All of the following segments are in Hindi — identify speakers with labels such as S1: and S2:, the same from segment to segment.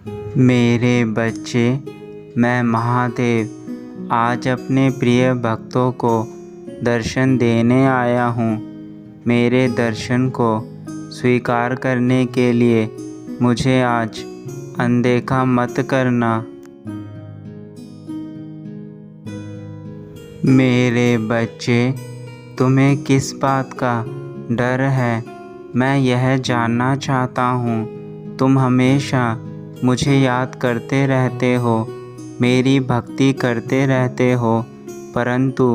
S1: मेरे बच्चे, मैं महादेव आज अपने प्रिय भक्तों को दर्शन देने आया हूँ। मेरे दर्शन को स्वीकार करने के लिए मुझे आज अनदेखा मत करना। मेरे बच्चे, तुम्हें किस बात का डर है, मैं यह जानना चाहता हूँ। तुम हमेशा मुझे याद करते रहते हो, मेरी भक्ति करते रहते हो, परंतु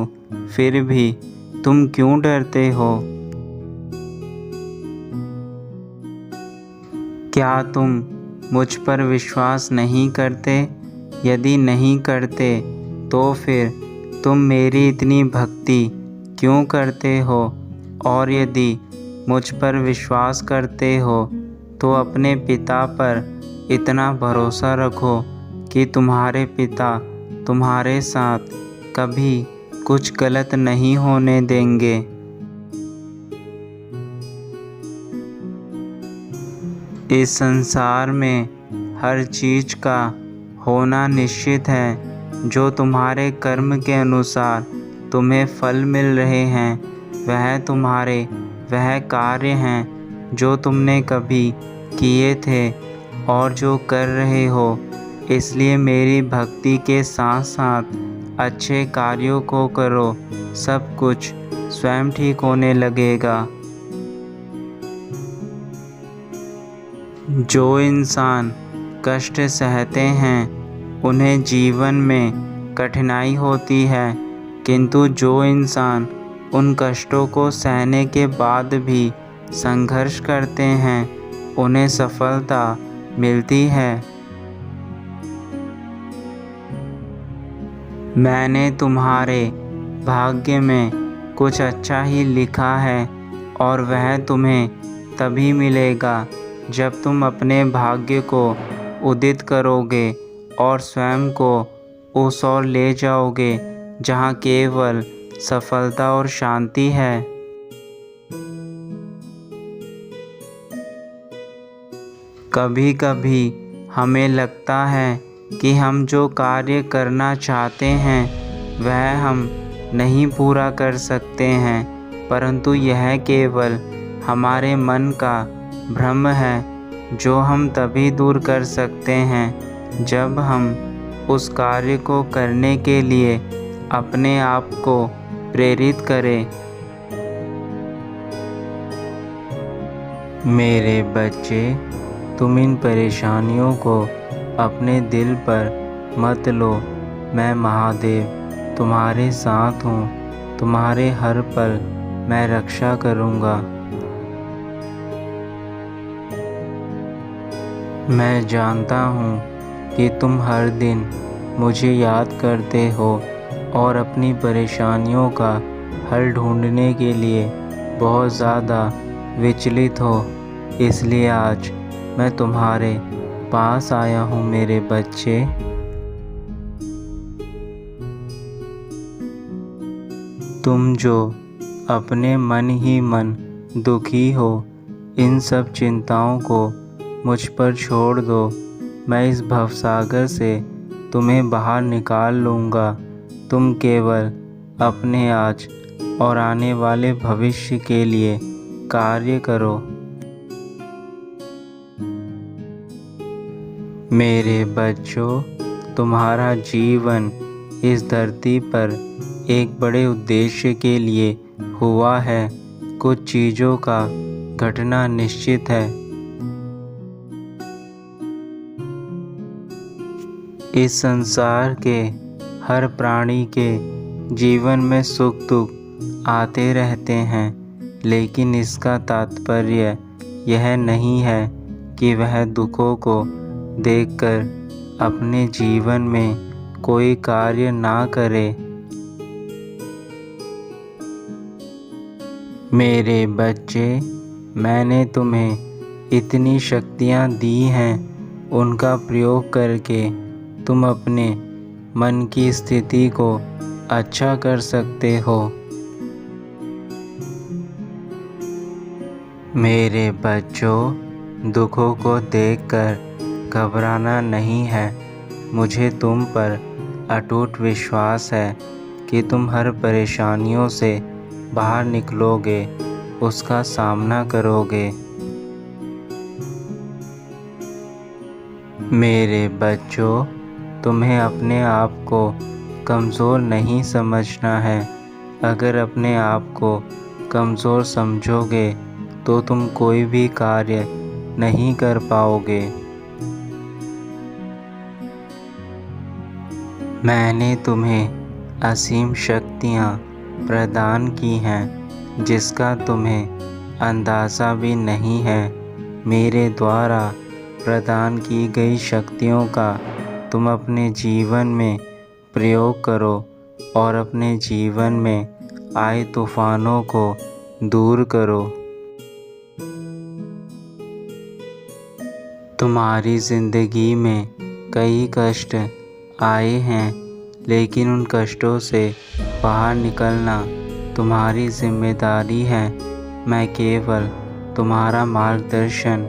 S1: फिर भी तुम क्यों डरते हो? क्या तुम मुझ पर विश्वास नहीं करते? यदि नहीं करते तो फिर तुम मेरी इतनी भक्ति क्यों करते हो? और यदि मुझ पर विश्वास करते हो तो अपने पिता पर इतना भरोसा रखो कि तुम्हारे पिता तुम्हारे साथ कभी कुछ गलत नहीं होने देंगे। इस संसार में हर चीज़ का होना निश्चित है। जो तुम्हारे कर्म के अनुसार तुम्हें फल मिल रहे हैं, वह कार्य हैं जो तुमने कभी किए थे और जो कर रहे हो। इसलिए मेरी भक्ति के साथ साथ अच्छे कार्यों को करो, सब कुछ स्वयं ठीक होने लगेगा। जो इंसान कष्ट सहते हैं उन्हें जीवन में कठिनाई होती है, किंतु जो इंसान उन कष्टों को सहने के बाद भी संघर्ष करते हैं उन्हें सफलता मिलती है। मैंने तुम्हारे भाग्य में कुछ अच्छा ही लिखा है और वह तुम्हें तभी मिलेगा जब तुम अपने भाग्य को उदित करोगे और स्वयं को उस ओर ले जाओगे जहाँ केवल सफलता और शांति है। कभी कभी हमें लगता है कि हम जो कार्य करना चाहते हैं वह हम नहीं पूरा कर सकते हैं, परंतु यह केवल हमारे मन का भ्रम है जो हम तभी दूर कर सकते हैं जब हम उस कार्य को करने के लिए अपने आप को प्रेरित करें। मेरे बच्चे, तुम इन परेशानियों को अपने दिल पर मत लो। मैं महादेव तुम्हारे साथ हूँ, तुम्हारे हर पल मैं रक्षा करूँगा। मैं जानता हूँ कि तुम हर दिन मुझे याद करते हो और अपनी परेशानियों का हल ढूंढने के लिए बहुत ज़्यादा विचलित हो, इसलिए आज मैं तुम्हारे पास आया हूँ। मेरे बच्चे, तुम जो अपने मन ही मन दुखी हो, इन सब चिंताओं को मुझ पर छोड़ दो। मैं इस भवसागर से तुम्हें बाहर निकाल लूँगा। तुम केवल अपने आज और आने वाले भविष्य के लिए कार्य करो। मेरे बच्चों, तुम्हारा जीवन इस धरती पर एक बड़े उद्देश्य के लिए हुआ है। कुछ चीज़ों का घटना निश्चित है। इस संसार के हर प्राणी के जीवन में सुख दुख आते रहते हैं, लेकिन इसका तात्पर्य यह नहीं है कि वह दुखों को देखकर अपने जीवन में कोई कार्य ना करे। मेरे बच्चे, मैंने तुम्हें इतनी शक्तियाँ दी हैं, उनका प्रयोग करके तुम अपने मन की स्थिति को अच्छा कर सकते हो। मेरे बच्चों, दुखों को देखकर घबराना नहीं है। मुझे तुम पर अटूट विश्वास है कि तुम हर परेशानियों से बाहर निकलोगे, उसका सामना करोगे। मेरे बच्चों, तुम्हें अपने आप को कमज़ोर नहीं समझना है। अगर अपने आप को कमज़ोर समझोगे तो तुम कोई भी कार्य नहीं कर पाओगे। मैंने तुम्हें असीम शक्तियाँ प्रदान की हैं जिसका तुम्हें अंदाज़ा भी नहीं है। मेरे द्वारा प्रदान की गई शक्तियों का तुम अपने जीवन में प्रयोग करो और अपने जीवन में आए तूफ़ानों को दूर करो। तुम्हारी ज़िंदगी में कई कष्ट आए हैं, लेकिन उन कष्टों से बाहर निकलना तुम्हारी जिम्मेदारी है। मैं केवल तुम्हारा मार्गदर्शन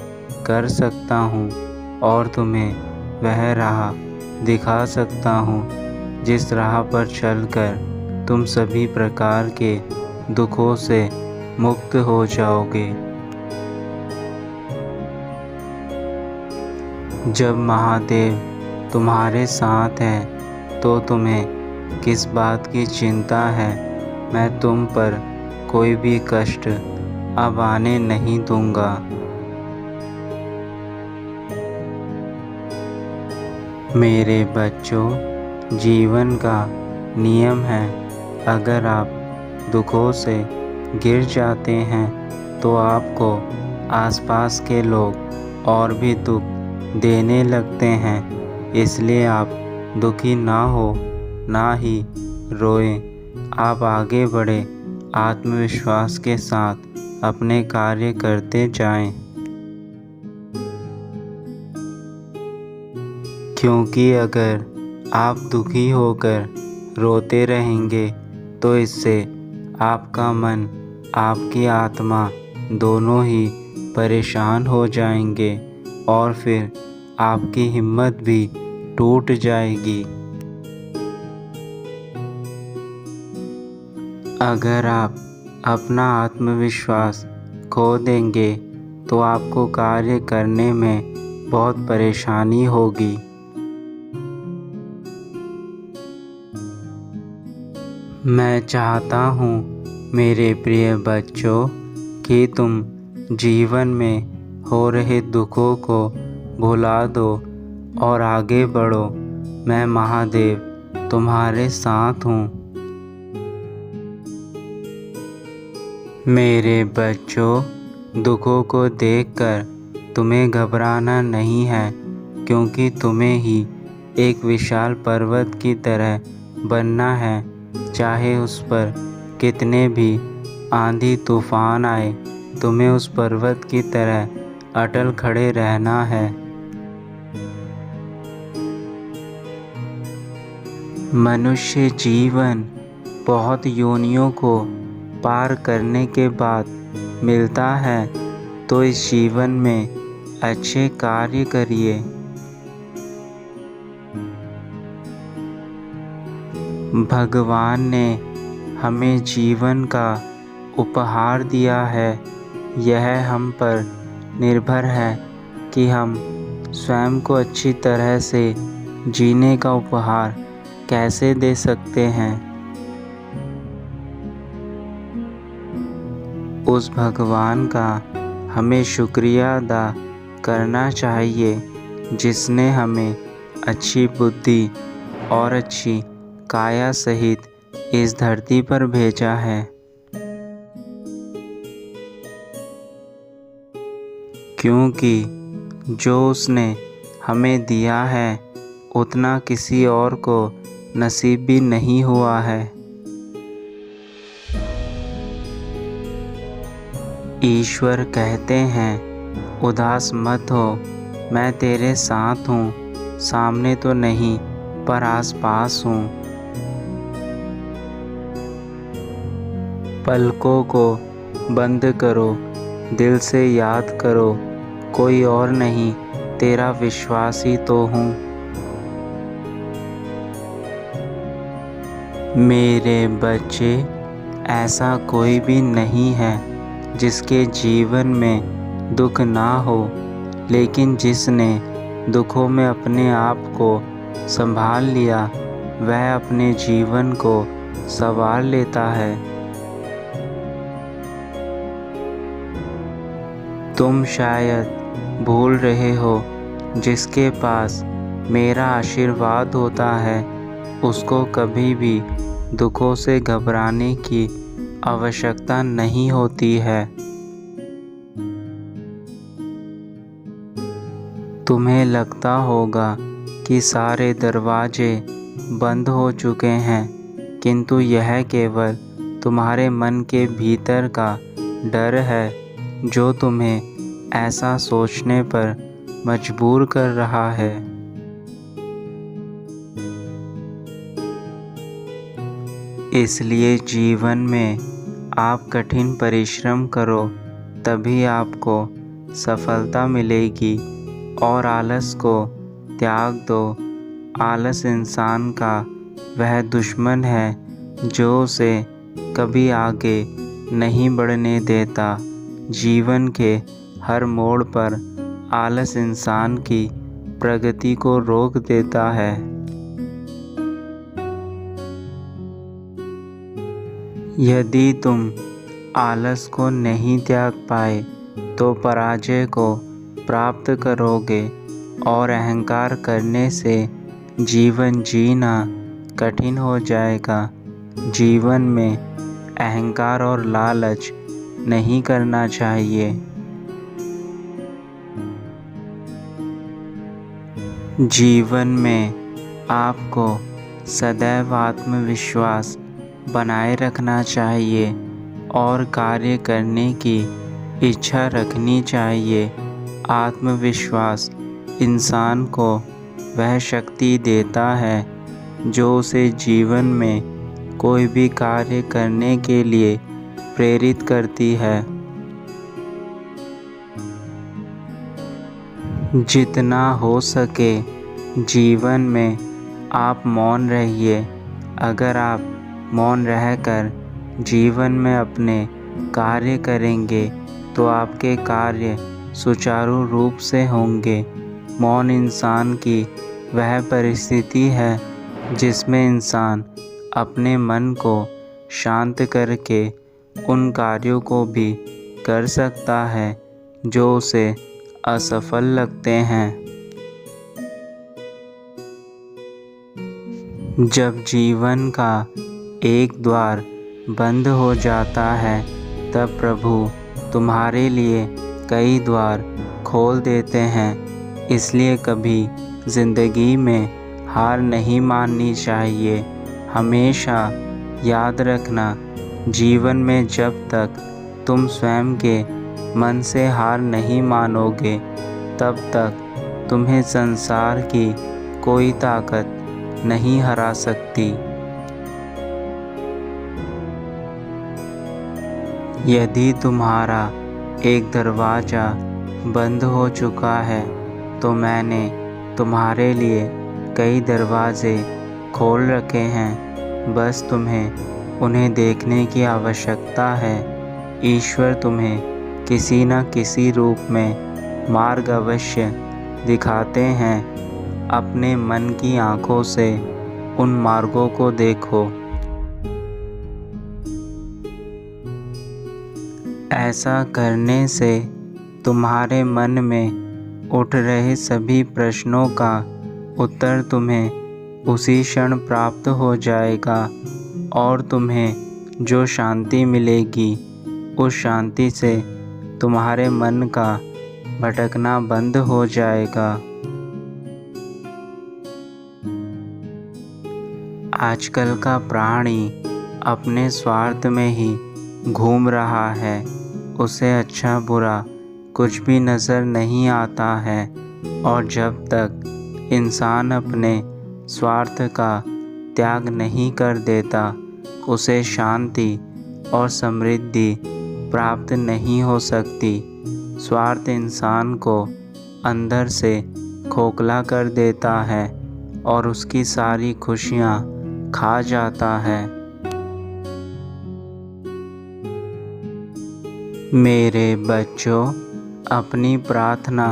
S1: कर सकता हूँ और तुम्हें वह राह दिखा सकता हूँ जिस राह पर चलकर तुम सभी प्रकार के दुखों से मुक्त हो जाओगे। जब महादेव तुम्हारे साथ हैं तो तुम्हें किस बात की चिंता है। मैं तुम पर कोई भी कष्ट अब आने नहीं दूंगा। मेरे बच्चों, जीवन का नियम है, अगर आप दुखों से गिर जाते हैं तो आपको आसपास के लोग और भी दुख देने लगते हैं। इसलिए आप दुखी ना हो, ना ही रोएं। आप आगे बढ़े आत्मविश्वास के साथ अपने कार्य करते जाएं। क्योंकि अगर आप दुखी होकर रोते रहेंगे तो इससे आपका मन, आपकी आत्मा दोनों ही परेशान हो जाएंगे और फिर आपकी हिम्मत भी टूट जाएगी। अगर आप अपना आत्मविश्वास खो देंगे तो आपको कार्य करने में बहुत परेशानी होगी। मैं चाहता हूँ मेरे प्रिय बच्चों कि तुम जीवन में हो रहे दुखों को भुला दो और आगे बढ़ो। मैं महादेव तुम्हारे साथ हूँ। मेरे बच्चों, दुखों को देखकर तुम्हें घबराना नहीं है, क्योंकि तुम्हें ही एक विशाल पर्वत की तरह बनना है। चाहे उस पर कितने भी आंधी तूफान आए, तुम्हें उस पर्वत की तरह अटल खड़े रहना है। मनुष्य जीवन बहुत योनियों को पार करने के बाद मिलता है, तो इस जीवन में अच्छे कार्य करिए। भगवान ने हमें जीवन का उपहार दिया है। यह हम पर निर्भर है कि हम स्वयं को अच्छी तरह से जीने का उपहार कैसे दे सकते हैं। उस भगवान का हमें शुक्रिया अदा करना चाहिए जिसने हमें अच्छी बुद्धि और अच्छी काया सहित इस धरती पर भेजा है। क्योंकि जो उसने हमें दिया है उतना किसी और को नसीब भी नहीं हुआ है। ईश्वर कहते हैं, उदास मत हो, मैं तेरे साथ हूँ, सामने तो नहीं पर आसपास हूँ। पलकों को बंद करो, दिल से याद करो, कोई और नहीं तेरा विश्वासी तो हूँ। मेरे बच्चे, ऐसा कोई भी नहीं है जिसके जीवन में दुख ना हो, लेकिन जिसने दुखों में अपने आप को संभाल लिया वह अपने जीवन को संवार लेता है। तुम शायद भूल रहे हो, जिसके पास मेरा आशीर्वाद होता है उसको कभी भी दुखों से घबराने की आवश्यकता नहीं होती है। तुम्हें लगता होगा कि सारे दरवाजे बंद हो चुके हैं, किंतु यह केवल तुम्हारे मन के भीतर का डर है जो तुम्हें ऐसा सोचने पर मजबूर कर रहा है। इसलिए जीवन में आप कठिन परिश्रम करो, तभी आपको सफलता मिलेगी। और आलस को त्याग दो। आलस इंसान का वह दुश्मन है जो उसे कभी आगे नहीं बढ़ने देता। जीवन के हर मोड़ पर आलस इंसान की प्रगति को रोक देता है। यदि तुम आलस को नहीं त्याग पाए तो पराजय को प्राप्त करोगे और अहंकार करने से जीवन जीना कठिन हो जाएगा। जीवन में अहंकार और लालच नहीं करना चाहिए। जीवन में आपको सदैव आत्मविश्वास बनाए रखना चाहिए और कार्य करने की इच्छा रखनी चाहिए। आत्मविश्वास इंसान को वह शक्ति देता है जो उसे जीवन में कोई भी कार्य करने के लिए प्रेरित करती है। जितना हो सके जीवन में आप मौन रहिए। अगर आप मौन रहकर जीवन में अपने कार्य करेंगे तो आपके कार्य सुचारू रूप से होंगे। मौन इंसान की वह परिस्थिति है जिसमें इंसान अपने मन को शांत करके उन कार्यों को भी कर सकता है जो उसे असफल लगते हैं। जब जीवन का एक द्वार बंद हो जाता है तब प्रभु तुम्हारे लिए कई द्वार खोल देते हैं। इसलिए कभी ज़िंदगी में हार नहीं माननी चाहिए। हमेशा याद रखना, जीवन में जब तक तुम स्वयं के मन से हार नहीं मानोगे तब तक तुम्हें संसार की कोई ताकत नहीं हरा सकती। यदि तुम्हारा एक दरवाज़ा बंद हो चुका है तो मैंने तुम्हारे लिए कई दरवाज़े खोल रखे हैं, बस तुम्हें उन्हें देखने की आवश्यकता है। ईश्वर तुम्हें किसी न किसी रूप में मार्ग अवश्य दिखाते हैं। अपने मन की आँखों से उन मार्गों को देखो। ऐसा करने से तुम्हारे मन में उठ रहे सभी प्रश्नों का उत्तर तुम्हें उसी क्षण प्राप्त हो जाएगा और तुम्हें जो शांति मिलेगी उस शांति से तुम्हारे मन का भटकना बंद हो जाएगा। आजकल का प्राणी अपने स्वार्थ में ही घूम रहा है। उसे अच्छा बुरा कुछ भी नज़र नहीं आता है और जब तक इंसान अपने स्वार्थ का त्याग नहीं कर देता उसे शांति और समृद्धि प्राप्त नहीं हो सकती। स्वार्थ इंसान को अंदर से खोखला कर देता है और उसकी सारी खुशियाँ खा जाता है। मेरे बच्चों, अपनी प्रार्थना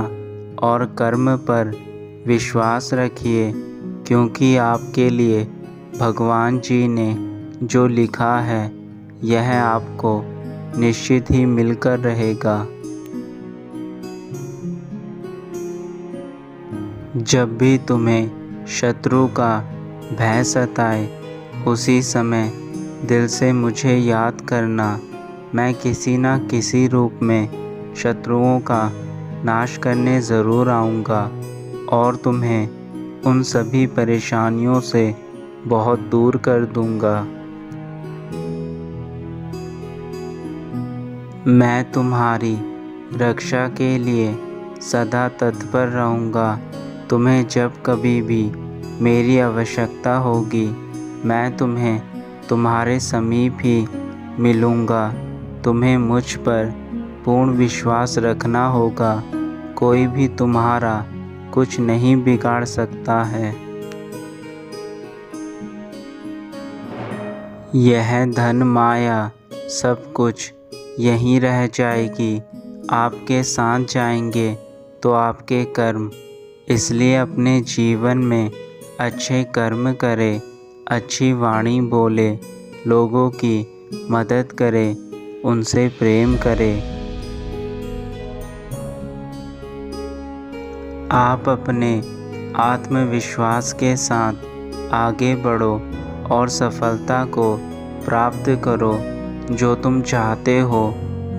S1: और कर्म पर विश्वास रखिए, क्योंकि आपके लिए भगवान जी ने जो लिखा है यह आपको निश्चित ही मिलकर रहेगा। जब भी तुम्हें शत्रु का भय सताए, उसी समय दिल से मुझे याद करना। मैं किसी न किसी रूप में शत्रुओं का नाश करने ज़रूर आऊँगा और तुम्हें उन सभी परेशानियों से बहुत दूर कर दूँगा। मैं तुम्हारी रक्षा के लिए सदा तत्पर रहूँगा। तुम्हें जब कभी भी मेरी आवश्यकता होगी, मैं तुम्हें तुम्हारे समीप ही मिलूँगा। तुम्हें मुझ पर पूर्ण विश्वास रखना होगा। कोई भी तुम्हारा कुछ नहीं बिगाड़ सकता है। यह धन माया सब कुछ यहीं रह जाएगी। आपके साथ जाएंगे तो आपके कर्म। इसलिए अपने जीवन में अच्छे कर्म करें, अच्छी वाणी बोले, लोगों की मदद करें, उनसे प्रेम करें। आप अपने आत्मविश्वास के साथ आगे बढ़ो और सफलता को प्राप्त करो। जो तुम चाहते हो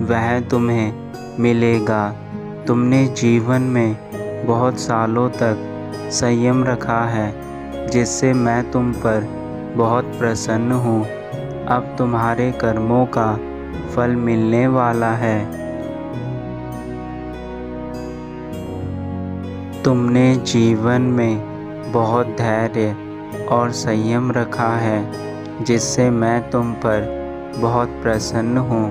S1: वह तुम्हें मिलेगा। तुमने जीवन में बहुत सालों तक संयम रखा है, जिससे मैं तुम पर बहुत प्रसन्न हूँ। अब तुम्हारे कर्मों का फल मिलने वाला है। तुमने जीवन में बहुत धैर्य और संयम रखा है, जिससे मैं तुम पर बहुत प्रसन्न हूँ।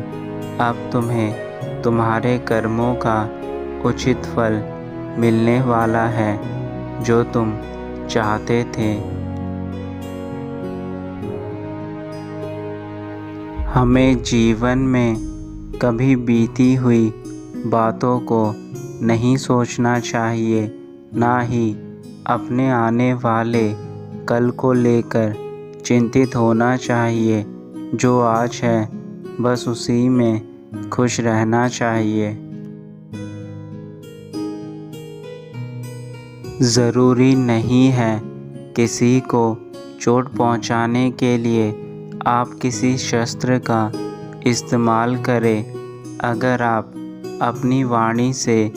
S1: अब तुम्हें तुम्हारे कर्मों का उचित फल मिलने वाला है, जो तुम चाहते थे। हमें जीवन में कभी बीती हुई बातों को नहीं सोचना चाहिए, ना ही अपने आने वाले कल को लेकर चिंतित होना चाहिए। जो आज है बस उसी में खुश रहना चाहिए। ज़रूरी नहीं है किसी को चोट पहुंचाने के लिए आप किसी शस्त्र का इस्तेमाल करें। अगर आप अपनी वाणी से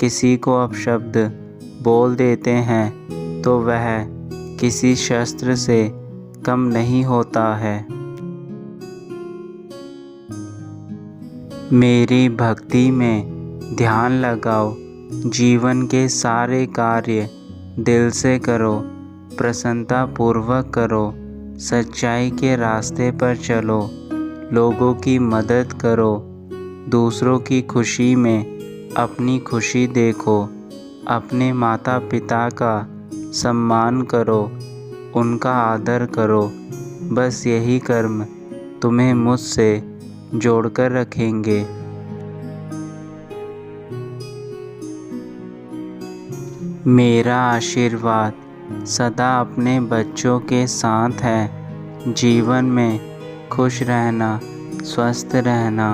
S1: किसी को अपशब्द बोल देते हैं तो वह किसी शस्त्र से कम नहीं होता है। मेरी भक्ति में ध्यान लगाओ। जीवन के सारे कार्य दिल से करो, प्रसन्नता पूर्वक करो, सच्चाई के रास्ते पर चलो, लोगों की मदद करो, दूसरों की खुशी में अपनी खुशी देखो, अपने माता पिता का सम्मान करो, उनका आदर करो। बस यही कर्म तुम्हें मुझसे जोड़कर रखेंगे। मेरा आशीर्वाद सदा अपने बच्चों के साथ है। जीवन में खुश रहना, स्वस्थ रहना।